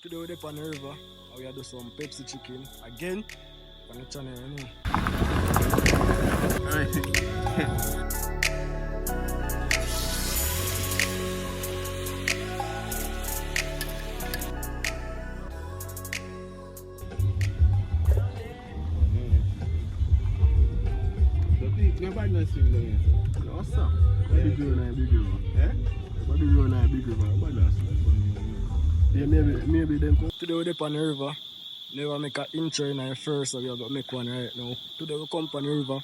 Today we're up on the river and we are do some Pepsi chicken again on the channel, you know. Nobody knows him down here, sir. No, sir. Big river and big river. Eh? Big river and big river. Nobody knows. Yeah, maybe them come. Today we're up on the river. Never make an intro in our first, so we are going to make one right now. Today we come on the river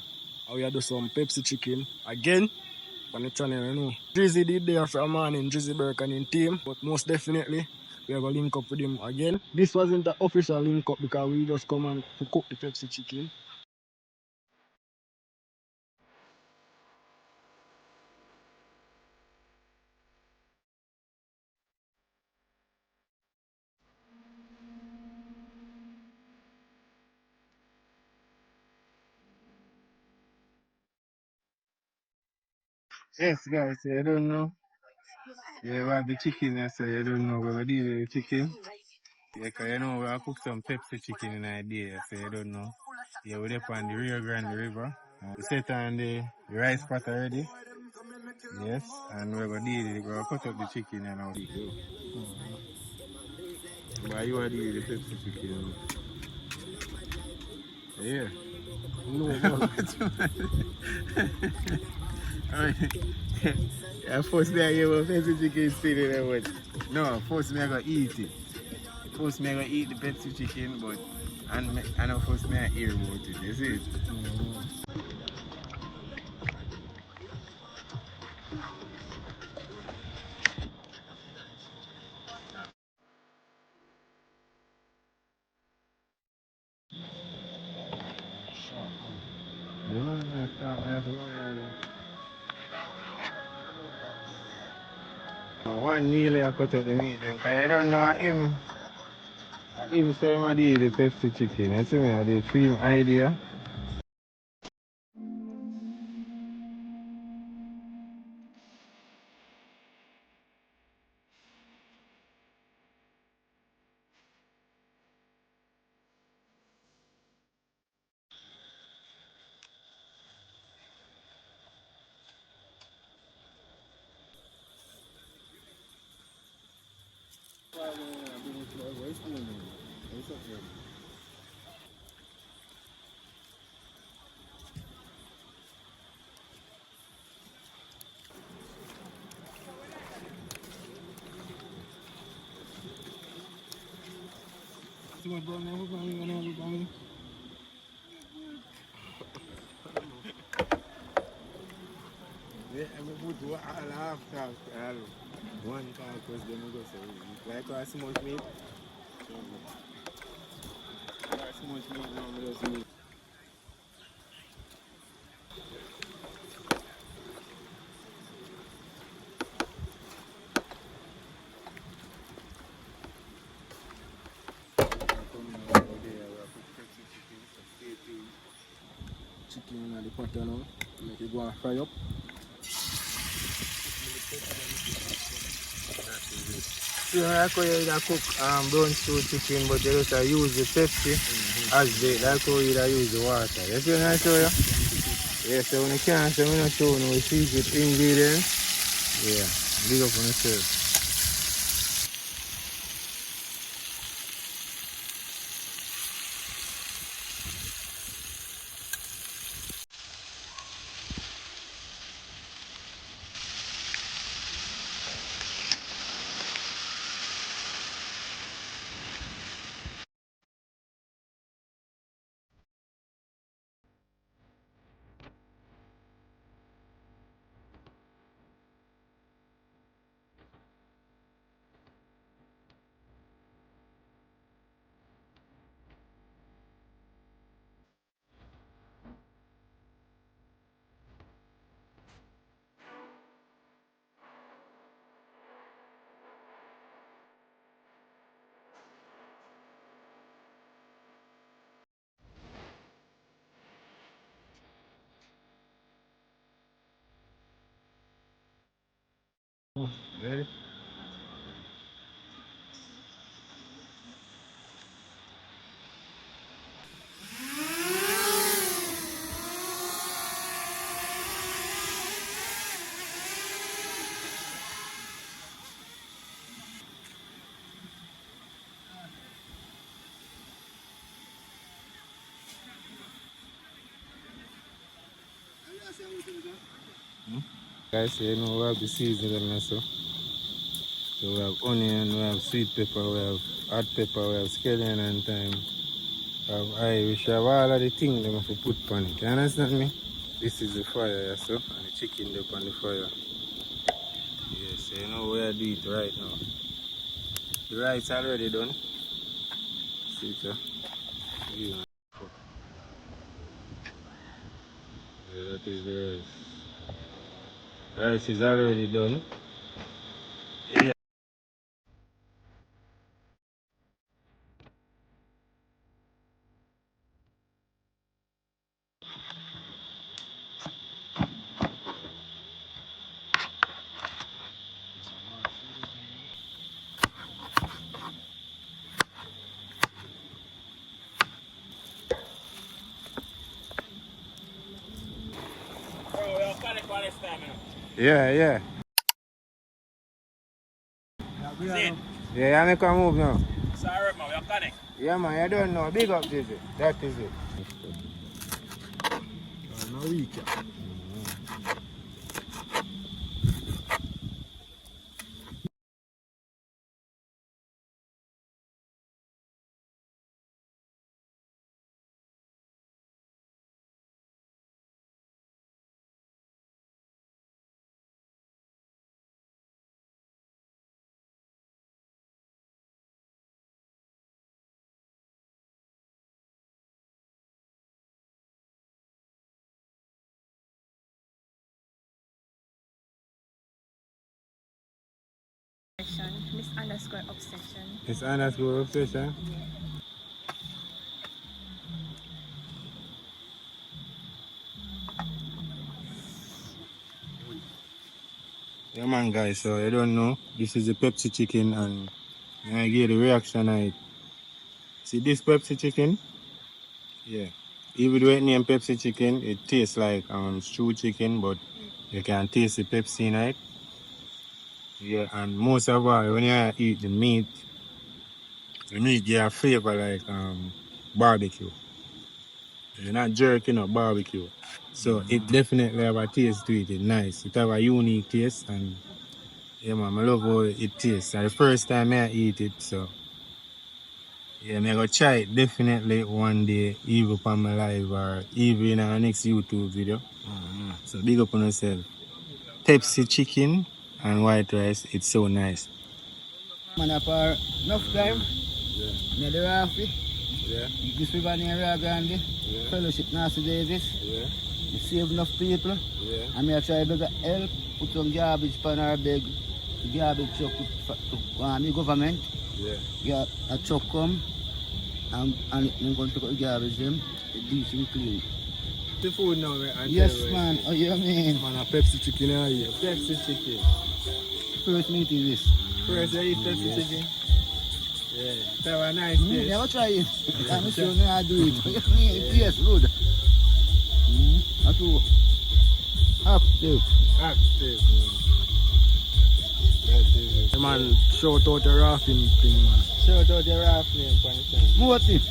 and we are do some Pepsi chicken again on the channel, you know. Drizzy did there from morning, Drizzy Burke and in team, but most definitely we are going to link up with him again. This wasn't the official link up because we just come and to cook the Pepsi chicken. Yes, guys, you don't know. You want the chicken, yes, so you don't know what we do with the chicken. Yeah, cause you know, we cook some Pepsi chicken in a day, so you don't know. Yeah, we're up on the Rio Grande River. We set on the rice pot already. Yes, and we're going to do it. We're going to cut up the chicken and I'll go. Why you want to do the Pepsi chicken? Yeah. No, man. Yeah, first me I give a Pepsi chicken spinning and what? No, first me I go eat it. First me I go eat the Pepsi chicken, but and first me I hear about it. You see it? One nearly I cut out the meat, because I don't know him. Him say I did the Pepsi chicken. You see me? I did film idea. Yeah, I put all half talk, all one talk was then go say, like I smoke meat. I smoke meat now, I just meat. Chicken in the pot now. Make it go and fry up. You know, like how you cook brown stew chicken, but you just use the Pepsi as the, like how you use the water. You see what I show you? Yeah, so when you can't say we not show you, we secret ingredients. Yeah, big up on yourself. Ready? Guys, you know, we have the seasoning also. So we have onion, we have sweet pepper, we have hot pepper, we have scallion and thyme. We have Irish, we have all of the things they have to put on it. You understand me? This is the fire, yeah, so, and the chicken up on the fire. Yes, you know where I do it right now. The rice already done. See it, sir? Yeah, that is the rice. Rice is already done. Yeah. Yeah, yeah. Yeah, I make a move now. Sorry, man, we are connect. Yeah, man, you don't know. Big up, this it. That is it. No week. Miss underscore obsession. It's underscore obsession. Yeah, man, guys, so you don't know. This is the Pepsi chicken, and I get the reaction I see this Pepsi chicken. Yeah. Even though it named Pepsi chicken, it tastes like stew chicken, but you can taste the Pepsi in it. Yeah, and most of all, when you eat the meat get a flavor like barbecue. You're not jerking up barbecue. So it definitely have a taste to it. It's nice. It have a unique taste, and yeah, man, I love how it tastes. And the first time I eat it, so yeah, I'm gonna try it definitely one day, either upon my live or even in our next YouTube video. So big up on yourself. Pepsi chicken and white rice, it's so nice. Man, for enough time, Yeah, near the Rafi, yeah, this river near Rio Grande, yeah, fellowship Nancy Davis, yeah, we save enough people, yeah. and I try to help, put some garbage on our bag, garbage truck to the government, Yeah. a truck come, and I'm going to take out the garbage them, decent clean. The food now, right? Yes, man, oh, you mean? Man, a Pepsi chicken here. Pepsi chicken. First meeting this. First, I eat Pepsi Yes. chicken. Yeah, it have a nice taste. Never try it. I'm sure I do it. Yes, good. That's all. Active. Active. That is it. The man shout out the rafting thing, man. Shout out your raft name for the time. Moti.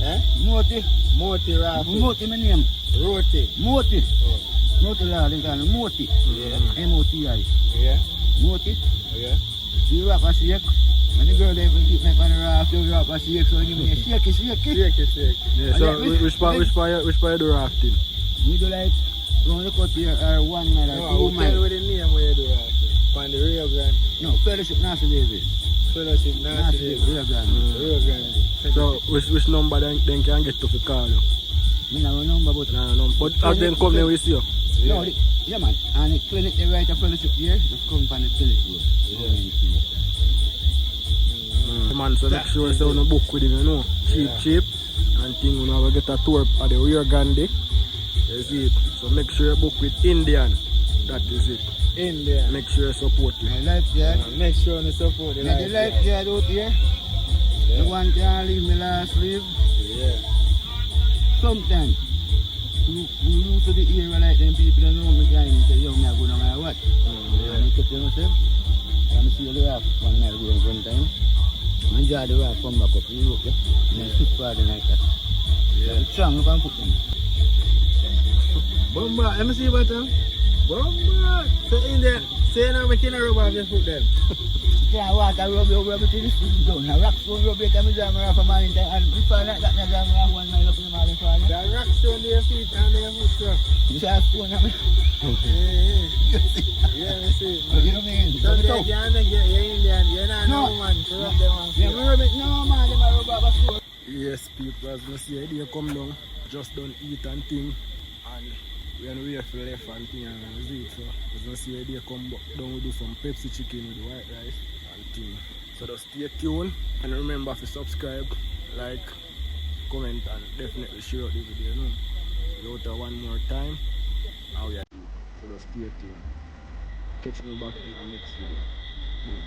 Eh? Moti. Moti raft. Moti, my name. Roti. Moti. Oh. Moti, lad, they call me Moti. Yeah. M-O-T-I. Yeah. Moti. Yeah. You rock a shake. And the girl, they will keep me on the raft, you rock a shake, so you give me a shake it. Shake it. Yeah, so which part you do rafting? We do like, round the cut here, or 1 mile or 2 No, tell miles. me the name where you do rafting. On the Rio Grande. No, fellowship Nancy Davis. Fellowship Nancy Davis. Rio Grande. Rio Grande. So which number then can get to the call you? Me have a number, but... No. But as them come there with you. No, yeah man, and the clinic they write a fellowship here, just come from the clinic road. The man, so make sure you don't book with him, you know. Cheap. And thing, you know, get a tour at the Rio Grande. You see it. So make sure you book with Indian. That is it. India. Make sure you support it. My lifeguard, Make sure you support the now the lifeguard out here, the one can leave me last leave. Yeah. Sometimes, who used to the area like them people don't know me can say, yo, me I go no matter what. And I keep to myself, and I see the raft one night going one time. I enjoy the raft, come back up to Europe, yeah. And I sleep for the night. Yeah. It's strong, you can cook them. Bomba, let me see what Bomba! So in there, say now we can rub off your foot then. Yeah, water rub it till it's done. Now rock stone rub it, come and jam off a man in time. And before that, that me jam off 1 mile up in the morning for me. The rock stone to your feet and your foot, sir. You see a stone now? Yeah, me see. You know what I mean? So they can't make you Indian, you're not no man to rub them off. Yeah, we rub it, no man, they might rub off a stone. Yes, people, as you see, they come down, just don't eat and thing, and when we have left and thing and eat, so as you see, they come down, we do some Pepsi chicken with the white rice and thing. So just stay tuned, and remember to subscribe, like, comment, and definitely share out the video, no? We out one more time, and we are so just stay tuned. Catch me back in the next video. Boom.